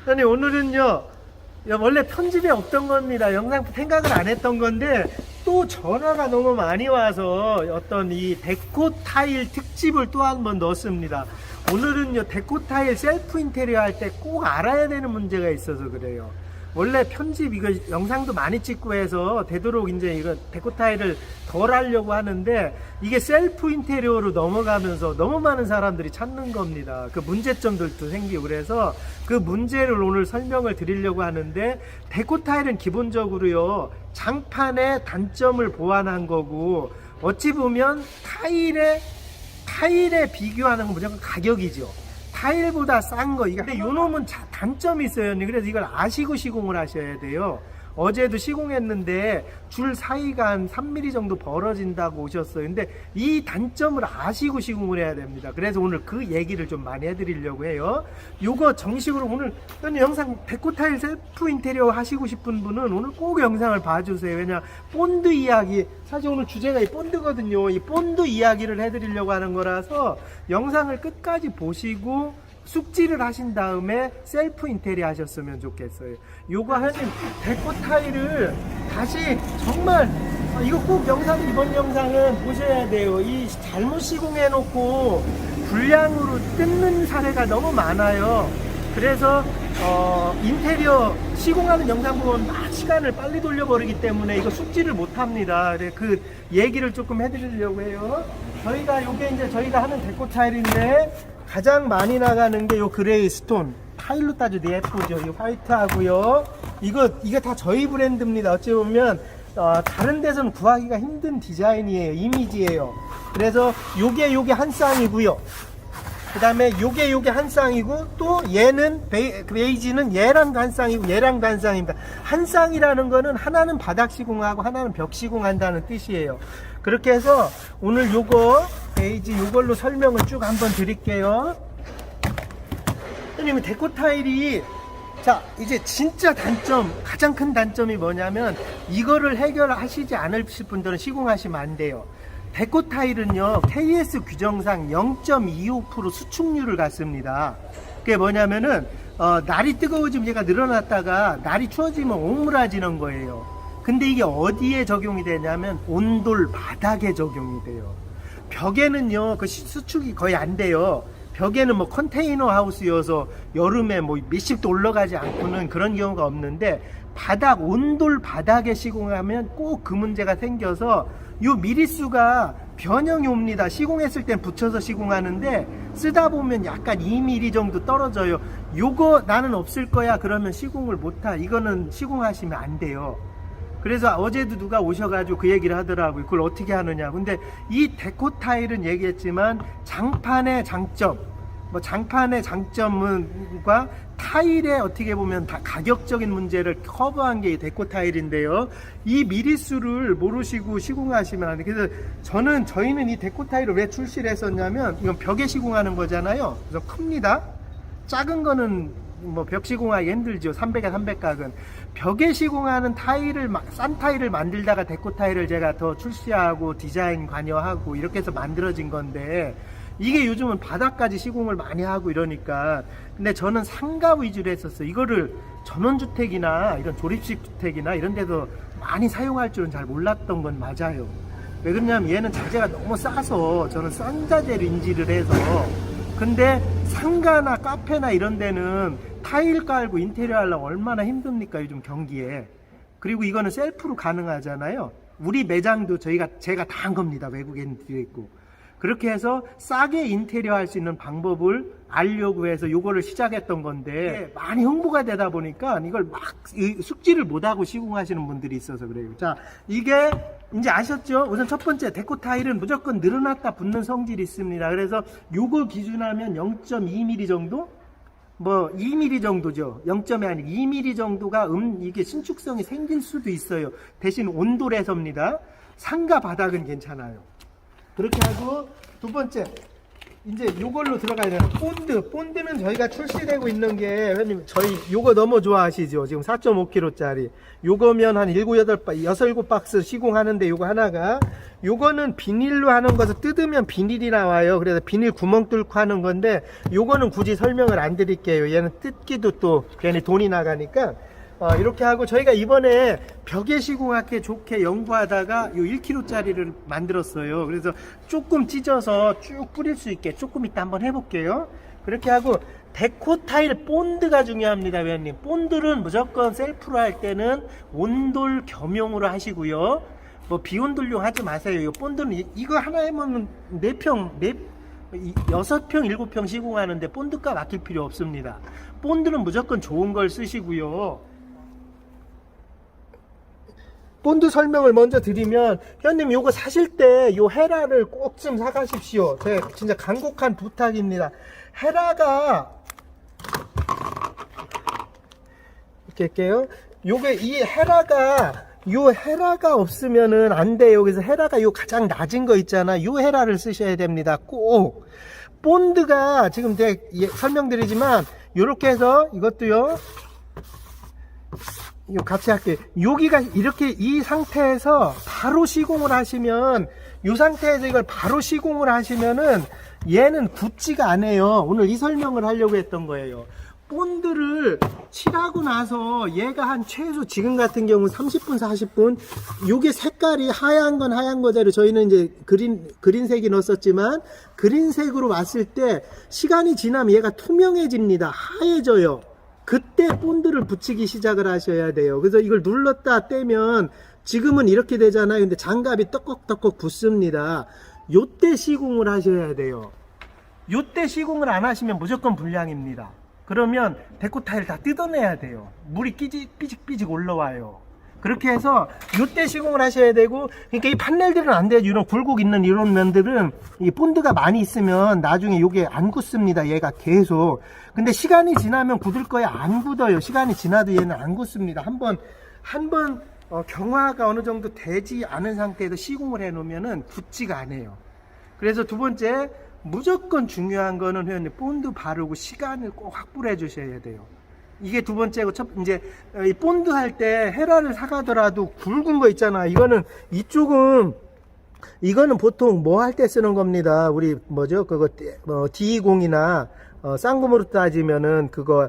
아니 오늘은요 원래 편집에 없던 겁니다. 영상 생각을 안 했던 건데 또 전화가 너무 많이 와서 어떤 이 데코 타일 특집을 또 한 번 넣었습니다. 오늘은요 데코 타일 셀프 인테리어 할 때 꼭 알아야 되는 문제가 있어서 그래요. 원래 편집 이거 영상도 많이 찍고 해서 되도록 이제 이거 데코 타일을 덜 하려고 하는데 이게 셀프 인테리어로 넘어가면서 너무 많은 사람들이 찾는 겁니다. 그 문제점들도 생기고 그래서 그 문제를 오늘 설명을 드리려고 하는데 데코 타일은 기본적으로요 장판의 단점을 보완한 거고 어찌 보면 타일에 비교하는 건 무조건 가격이죠. 타일보다 싼 거. 근데 요 놈은 단점이 있어요. 그래서 이걸 아시고 시공을 하셔야 돼요. 어제도 시공했는데 줄 사이가 한 3mm 정도 벌어진다고 오셨어요. 근데 이 단점을 아시고 시공을 해야 됩니다. 그래서 오늘 그 얘기를 좀 많이 해드리려고 해요. 요거 정식으로 오늘 영상 데코 타일 셀프 인테리어 하시고 싶은 분은 오늘 꼭 영상을 봐주세요. 왜냐 본드 이야기, 사실 오늘 주제가 이 본드거든요. 이 본드 이야기를 해드리려고 하는 거라서 영상을 끝까지 보시고 숙지를 하신 다음에 셀프 인테리어 하셨으면 좋겠어요. 요거 하신 데코 타일을 다시 정말 이거 꼭 이번 영상은 보셔야 돼요. 이 잘못 시공해 놓고 불량으로 뜯는 사례가 너무 많아요. 그래서 인테리어 시공하는 영상 보면 막 시간을 빨리 돌려버리기 때문에 이거 숙지를 못 합니다. 그 얘기를 조금 해드리려고 해요. 요게 이제 저희가 하는 데코 타일인데 가장 많이 나가는 게 요 그레이 스톤 타일로 따져도 예쁘죠. 이 화이트하고요. 이거 다 저희 브랜드입니다. 어찌 보면 다른 데서는 구하기가 힘든 디자인이에요. 이미지예요. 그래서 요게 한 쌍이고요. 그 다음에 요게 한 쌍이고 또 얘는 베이지는 얘랑도 한 쌍이고 얘랑도 한 쌍입니다. 한 쌍이라는 거는 하나는 바닥 시공하고 하나는 벽 시공한다는 뜻이에요. 그렇게 해서 오늘 요거 베이지 요걸로 설명을 쭉 한번 드릴게요. 선생님 데코 타일이 자 이제 진짜 단점, 가장 큰 단점이 뭐냐면 이거를 해결하시지 않으실 분들은 시공하시면 안 돼요. 데코 타일은요 KS 규정상 0.25% 수축률을 갖습니다. 그게 뭐냐면은 날이 뜨거워지면 얘가 늘어났다가 날이 추워지면 옹므라지는 거예요. 근데 이게 어디에 적용이 되냐면 온돌 바닥에 적용이 돼요. 벽에는요 그 수축이 거의 안 돼요. 벽에는 뭐 컨테이너 하우스여서 여름에 뭐 몇십도 올라가지 않고는 그런 경우가 없는데 바닥 온돌 바닥에 시공하면 꼭 그 문제가 생겨서 요 미리수가 변형이 옵니다. 시공했을 땐 붙여서 시공하는데 쓰다 보면 약간 2mm 정도 떨어져요. 요거 나는 없을 거야 그러면 시공을 못하. 이거는 시공하시면 안 돼요. 그래서 어제도 누가 오셔가지고 그 얘기를 하더라고요. 그걸 어떻게 하느냐. 근데 이 데코 타일은 얘기했지만 장판의 장점, 장판의 장점과 타일에 어떻게 보면 다 가격적인 문제를 커버한 게 이 데코 타일인데요. 이 미리수를 모르시고 시공하시면 안 돼요. 그래서 저희는 이 데코 타일을 왜 출시를 했었냐면 이건 벽에 시공하는 거잖아요. 그래서 큽니다. 작은 거는 벽 시공하기 힘들죠. 300에 300각은. 벽에 시공하는 싼 타일을 만들다가 데코 타일을 제가 더 출시하고 디자인 관여하고 이렇게 해서 만들어진 건데 이게 요즘은 바닥까지 시공을 많이 하고 이러니까 근데 저는 상가 위주로 했었어요. 이거를 전원주택이나 이런 조립식 주택이나 이런 데서 많이 사용할 줄은 잘 몰랐던 건 맞아요. 왜 그러냐면 얘는 자재가 너무 싸서 저는 싼 자재를 인지를 해서 근데 상가나 카페나 이런 데는 타일 깔고 인테리어 하려면 얼마나 힘듭니까 요즘 경기에. 그리고 이거는 셀프로 가능하잖아요. 우리 매장도 제가 다 한 겁니다. 외국인들이 있고. 그렇게 해서 싸게 인테리어 할 수 있는 방법을 알려고 해서 요거를 시작했던 건데 많이 홍보가 되다 보니까 이걸 막 숙지를 못하고 시공하시는 분들이 있어서 그래요. 자, 이게 이제 아셨죠? 우선 첫 번째 데코 타일은 무조건 늘어났다 붙는 성질이 있습니다. 그래서 요거 기준하면 0.2mm 정도? 2mm 정도죠. 0점이 아니고 2mm 정도가 이게 신축성이 생길 수도 있어요. 대신 온돌에서입니다. 상가 바닥은 괜찮아요. 그렇게 하고 두 번째 이제 요걸로 들어가야 되는 본드는 저희가 출시되고 있는 게 회원님 저희 요거 너무 좋아하시죠. 지금 4.5kg짜리 요거면 한 6, 7박스 시공하는데 요거 하나가 요거는 비닐로 하는 거서 뜯으면 비닐이 나와요. 그래서 비닐 구멍 뚫고 하는 건데 요거는 굳이 설명을 안 드릴게요. 얘는 뜯기도 또 괜히 돈이 나가니까 이렇게 하고 저희가 이번에 벽에 시공하기 좋게 연구하다가 요 1kg짜리를 만들었어요. 그래서 조금 찢어서 쭉 뿌릴 수 있게 조금 이따 한번 해볼게요. 그렇게 하고 데코 타일 본드가 중요합니다, 회원님. 본드는 무조건 셀프로 할 때는 온돌 겸용으로 하시고요. 뭐 비온돌용 하지 마세요. 이 본드는 이거 하나 하면 6평, 7평 시공하는데 본드값 아낄 필요 없습니다. 본드는 무조건 좋은 걸 쓰시고요. 본드 설명을 먼저 드리면 회원님 요거 사실 때 요 헤라를 꼭 좀 사가십시오. 제가 진짜 간곡한 부탁입니다. 헤라가 이렇게 할게요. 요게 이 헤라가 요 헤라가 없으면은 안 돼요. 그래서 헤라가 요 가장 낮은 거 있잖아. 요 헤라를 쓰셔야 됩니다. 꼭 본드가 지금 제가 설명드리지만 요렇게 해서 이것도요. 같이 할게요. 여기가 이렇게 이 상태에서 바로 시공을 하시면 이 상태에서 이걸 바로 시공을 하시면은 얘는 굳지가 않아요. 오늘 이 설명을 하려고 했던 거예요. 본드를 칠하고 나서 얘가 한 최소 지금 같은 경우 30분 40분 요게 색깔이 하얀 건 하얀 거대로 저희는 이제 그린색이 넣었었지만 그린색으로 왔을 때 시간이 지나면 얘가 투명해집니다. 하얘져요. 그때 본드를 붙이기 시작을 하셔야 돼요. 그래서 이걸 눌렀다 떼면 지금은 이렇게 되잖아요. 근데 장갑이 떡꺽떡꺽 붙습니다. 요때 시공을 하셔야 돼요. 요때 시공을 안 하시면 무조건 불량입니다. 그러면 데코 타일 다 뜯어내야 돼요. 물이 삐직삐직 올라와요. 그렇게 해서 요때 시공을 하셔야 되고, 그러니까 이 판넬들은 안 돼요. 이런 굴곡 있는 이런 면들은 이 본드가 많이 있으면 나중에 요게 안 굳습니다. 얘가 계속. 근데 시간이 지나면 굳을 거야. 안 굳어요. 시간이 지나도 얘는 안 굳습니다. 한번 경화가 어느 정도 되지 않은 상태에서 시공을 해 놓으면은 굳지가 않아요. 그래서 두 번째 무조건 중요한 거는 회원님 본드 바르고 시간을 꼭 확보를 해 주셔야 돼요. 이게 두 번째고, 이제 이 본드 할 때 헤라를 사가더라도 굵은 거 있잖아. 이거는 보통 뭐 할 때 쓰는 겁니다. 우리 뭐죠? 그거 D20이나 쌍검으로 따지면은 그거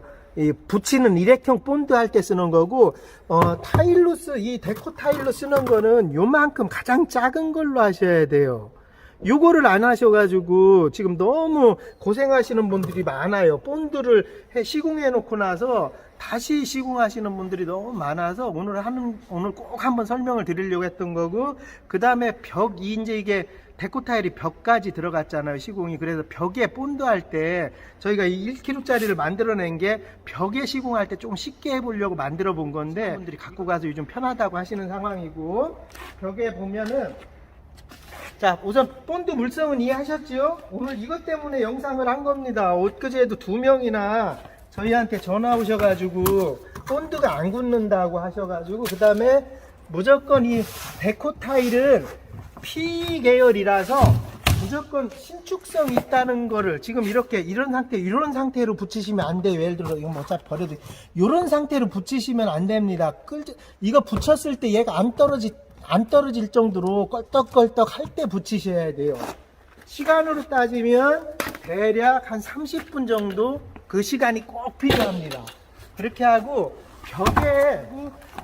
붙이는 일회용 본드 할 때 쓰는 거고, 이 데코 타일로 쓰는 거는 요만큼 가장 작은 걸로 하셔야 돼요. 요거를 안 하셔가지고 지금 너무 고생하시는 분들이 많아요. 본드를 시공해 놓고 나서 다시 시공하시는 분들이 너무 많아서 오늘 꼭 한번 설명을 드리려고 했던 거고, 그 다음에 이제 이게 데코 타일이 벽까지 들어갔잖아요, 시공이. 그래서 벽에 본드 할 때 저희가 이 1kg짜리를 만들어낸 게 벽에 시공할 때 조금 쉽게 해보려고 만들어 본 건데, 분들이 갖고 가서 요즘 편하다고 하시는 상황이고, 벽에 보면은 자, 우선 본드 물성은 이해하셨죠? 오늘 이것 때문에 영상을 한 겁니다. 엊그제도 2명이나 저희한테 전화 오셔가지고 본드가 안 굳는다고 하셔가지고, 그 다음에 무조건 이 데코 타일은 P 계열이라서 무조건 신축성 있다는 거를 지금 이런 상태로 붙이시면 안 돼요. 예를 들어 이건 어차피 버려도 이런 상태로 붙이시면 안 됩니다. 이거 붙였을 때 얘가 안 떨어질 정도로 껄떡껄떡 할 때 붙이셔야 돼요. 시간으로 따지면 대략 한 30분 정도 그 시간이 꼭 필요합니다. 그렇게 하고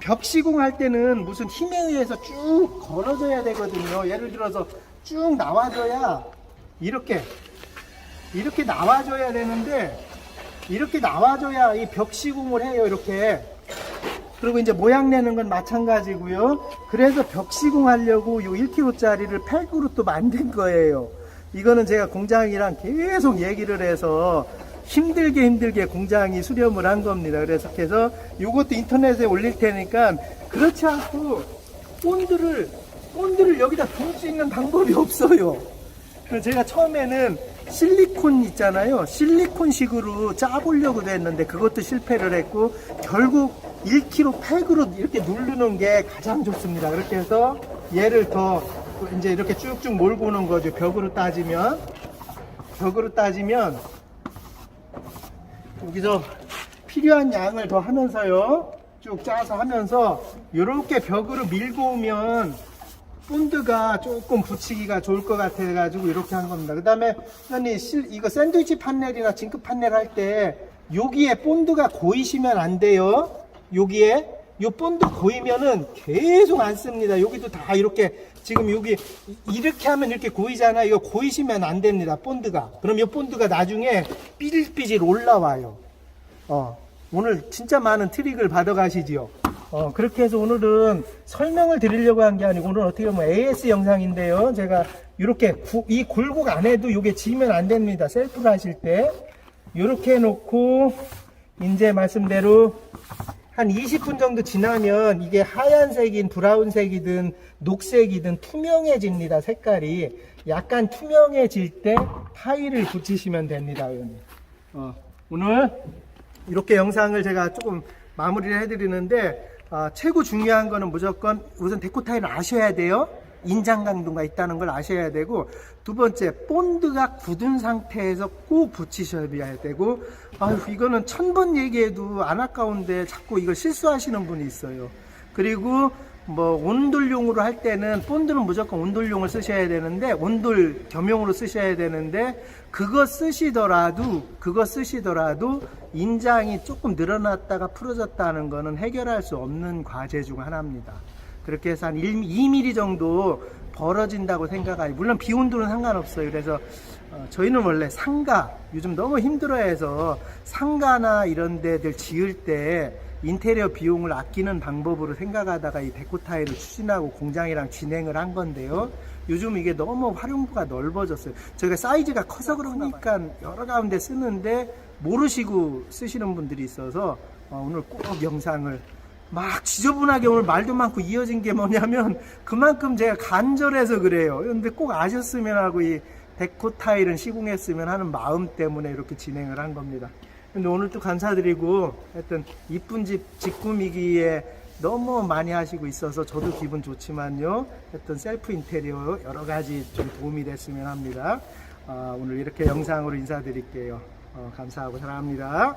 벽 시공할 때는 무슨 힘에 의해서 쭉 걸어줘야 되거든요. 예를 들어서 쭉 나와줘야 이렇게 나와줘야 되는데, 이렇게 나와줘야 이 벽 시공을 해요. 이렇게. 그리고 이제 모양 내는 건 마찬가지고요. 그래서 벽 시공하려고 요 1kg짜리를 팩으로 또 만든 거예요. 이거는 제가 공장이랑 계속 얘기를 해서 힘들게 공장이 수렴을 한 겁니다. 그래서 요것도 인터넷에 올릴 테니까, 그렇지 않고 본드를 여기다 둘 수 있는 방법이 없어요. 그래서 제가 처음에는 실리콘 있잖아요. 실리콘식으로 짜보려고 했는데 그것도 실패를 했고, 결국 1kg 팩으로 이렇게 누르는 게 가장 좋습니다. 그렇게 해서 얘를 더 이제 이렇게 쭉쭉 몰고 오는 거죠. 벽으로 따지면. 벽으로 따지면 여기서 필요한 양을 더 하면서요, 쭉 짜서 하면서 이렇게 벽으로 밀고 오면 본드가 조금 붙이기가 좋을 것 같아 가지고 이렇게 한 겁니다. 그 다음에 이거 샌드위치 판넬이나 징크 판넬 할 때 여기에 본드가 고이시면 안 돼요. 여기에 요 본드 고이면은 계속 안 씁니다. 여기도 다 이렇게 지금 여기 이렇게 하면 이렇게 고이잖아. 이거 고이시면 안 됩니다. 본드가. 그럼 이 본드가 나중에 삐질삐질 올라와요. 오늘 진짜 많은 트릭을 받아 가시지요. 그렇게 해서 오늘은 설명을 드리려고 한 게 아니고 오늘 어떻게 보면 AS 영상인데요. 제가 이렇게 이 굴곡 안에도 이게 지면 안 됩니다. 셀프를 하실 때 이렇게 해놓고 이제 말씀대로 한 20분 정도 지나면 이게 하얀색인 브라운색이든 녹색이든 투명해집니다. 색깔이 약간 투명해질 때 타일을 붙이시면 됩니다. 오늘 이렇게 영상을 제가 조금 마무리를 해드리는데 최고 중요한 거는 무조건 우선 데코 타일을 아셔야 돼요. 인장 강도가 있다는 걸 아셔야 되고, 두 번째 본드가 굳은 상태에서 꼭 붙이셔야 되고, 이거는 1000번 얘기해도 안 아까운데 자꾸 이걸 실수하시는 분이 있어요. 그리고 뭐 온돌용으로 할 때는 본드는 무조건 온돌용을 쓰셔야 되는데, 온돌 겸용으로 쓰셔야 되는데, 그거 쓰시더라도 인장이 조금 늘어났다가 풀어졌다는 거는 해결할 수 없는 과제 중 하나입니다. 그렇게 해서 한 2mm 정도 벌어진다고 생각하니, 물론 비온도는 상관없어요. 그래서 저희는 원래 상가, 요즘 너무 힘들어해서 상가나 이런 데들 지을 때 인테리어 비용을 아끼는 방법으로 생각하다가 이 데코 타일을 추진하고 공장이랑 진행을 한 건데요. 요즘 이게 너무 활용도가 넓어졌어요. 저희가 사이즈가 커서 그러니까 여러 가운데 쓰는데 모르시고 쓰시는 분들이 있어서 오늘 꼭 영상을 막 지저분하게, 오늘 말도 많고 이어진 게 뭐냐면 그만큼 제가 간절해서 그래요. 그런데 꼭 아셨으면 하고 이 데코 타일은 시공했으면 하는 마음 때문에 이렇게 진행을 한 겁니다. 근데 오늘 또 감사드리고, 하여튼 이쁜 집 꾸미기에 너무 많이 하시고 있어서 저도 기분 좋지만요, 하여튼 셀프 인테리어 여러 가지 좀 도움이 됐으면 합니다. 오늘 이렇게 영상으로 인사드릴게요. 감사하고 사랑합니다.